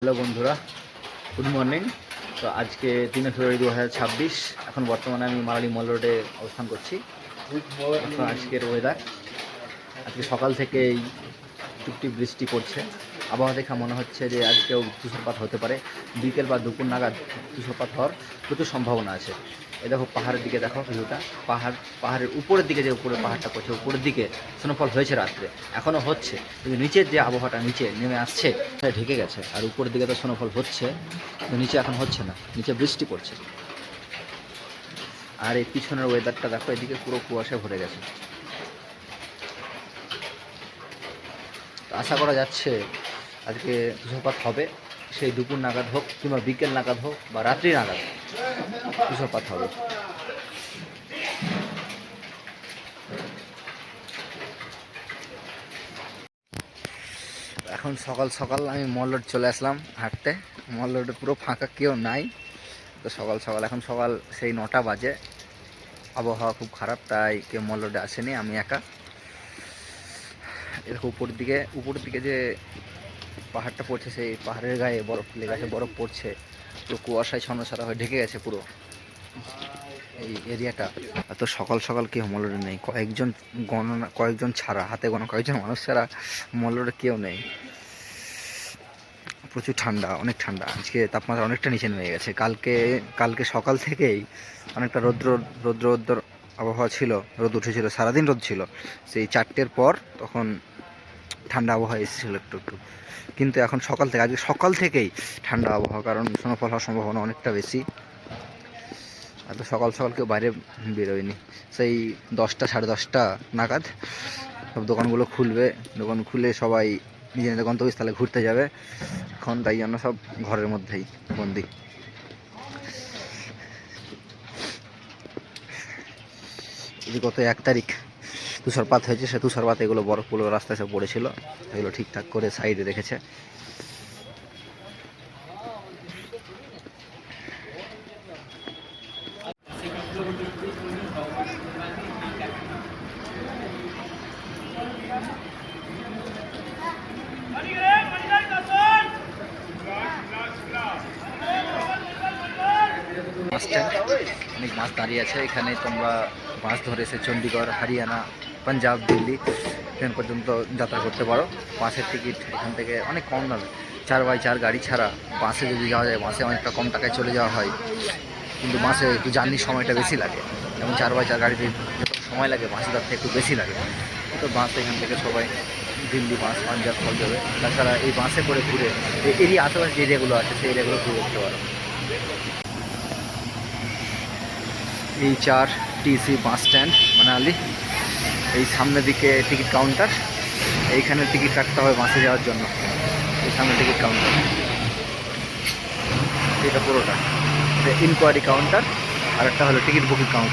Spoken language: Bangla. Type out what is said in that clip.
হ্যালো বন্ধুরা, গুড মর্নিং। তো আজকে 3 ফেব্রুয়ারি 2026। এখন বর্তমানে আমি মারালি মল রোডে অবস্থান করছি। এখন আজকের ওয়েদার, আজকে সকাল থেকেই টুকটিক বৃষ্টি পড়ছে। আবহাওয়া দেখা মনে হচ্ছে যে আজকেও তুষারপাত হতে পারে। বিকেল বা দুপুর নাগাদ তুষারপাত হওয়ার প্রচুর সম্ভাবনা আছে। এই দেখো পাহাড়ের দিকে দেখো ভিউটা, পাহাড়ের উপরের দিকে, যে উপরে পাহাড়টা পড়ছে উপরের দিকে স্নোফল হয়েছে রাত্রে, এখনও হচ্ছে, কিন্তু নিচের যে আবহাওয়াটা নিচে নেমে আসছে ঢেকে গেছে। আর উপরের দিকে তো স্নোফল হচ্ছে, কিন্তু নিচে এখন হচ্ছে না, নিচে বৃষ্টি পড়ছে। আর এই পিছনের ওয়েদারটা দেখো, এদিকে পুরো কুয়াশায় ভরে গেছে। আশা করা যাচ্ছে আজকে তুষারপাত হবে, সেই দুপুর নাগাদ হোক কিংবা বিকেল নাগাদ হোক বা রাত্রি নাগাদ তুষারপাত হবে। এখন সকাল সকাল আমি মল রোড চলে আসলাম হাঁটতে। মল রোডে পুরো ফাঁকা, কেউ নাই। তো সকাল সকাল, এখন সকাল সেই 9টা বাজে, আবহাওয়া খুব খারাপ, তাই কেউ মল রোডে আসেনি, আমি একা। এরকম উপরের দিকে যে পাহাড়টা পড়ছে, সেই পাহাড়ের গায়ে বরফ লেগে আছে, বরফ পড়ছে, পুরো কুয়াশায় ছন্নছাড়া হয়ে ঢেকে গেছে পুরো এই এরিয়াটা। তো সকাল সকাল কেউ মল রোডে নেই, কয়েকজন ছাড়া, হাতে গোনা কয়েকজন মানুষ ছাড়া মল রোডে কেউ নেই। প্রচুর ঠান্ডা, অনেক ঠান্ডা। আজকে তাপমাত্রা অনেকটা নিচে নেমে গেছে। কালকে সকাল থেকেই অনেকটা রৌদ্র আবহাওয়া ছিল, রোদ উঠেছিল, সারাদিন রোদ ছিল। সেই 4টের পর তখন ঠান্ডা আবহাওয়া এসেছিলো একটু একটু, কিন্তু এখন আজকে সকাল থেকেই ঠান্ডা আবহাওয়া, কারণ স্নোফল হওয়ার সম্ভাবনা অনেকটা বেশি। এত সকাল সকাল কেউ বাইরে বেরোয়নি। সেই 10টা সাড়ে 10টা নাগাদ সব দোকানগুলো খুলবে, দোকান খুলে সবাই নিজেদের গন্তব্যস্থলে ঘুরতে যাবে। এখন তাই জন্য সব ঘরের মধ্যেই বন্দি। গত 1 তারিখ তুষারপাত হয়েছে, সে তুষারপাত এগুলো বরফগুলো রাস্তায় সব পড়েছিল, এগুলো ঠিকঠাক করে সাইডে রেখেছে। বাস স্ট্যান্ড, অনেক বাস দাঁড়িয়ে আছে এখানে। তোমরা বাস ধরে এসে চণ্ডীগড়, হরিয়ানা, পাঞ্জাব, দিল্লি এখান পর্যন্ত যাত্রা করতে পারো। বাসের টিকিট এখান থেকে অনেক কম দামে, 4x4 গাড়ি ছাড়া বাসে যদি যাওয়া যায়, বাসে অনেকটা কম টাকায় চলে যাওয়া হয়, কিন্তু বাসে একটু জার্নির সময়টা বেশি লাগে। এবং 4x4 গাড়িতে যত সময় লাগে, বাসে তার থেকে একটু বেশি লাগে। তো বাস এখান থেকে সবাই দিল্লি, বাস, পাঞ্জাব সব যাবে। তাছাড়া এই বাসে করে ঘুরে এই এরিয়া, আশেপাশে যে এরিয়াগুলো আছে সেই এরিয়াগুলো ঘুরে দেখতে পারো। এই 4TC বাস স্ট্যান্ড মানালি। এই সামনের দিকে টিকিট কাউন্টার, এইখানে টিকিট কাটতে হবে বাসে যাওয়ার জন্য। এই সামনে টিকিট কাউন্টার, এটা পুরোটা ইনকোয়ারি কাউন্টার, আর একটা হলো টিকিট বুকিং কাউন্টার।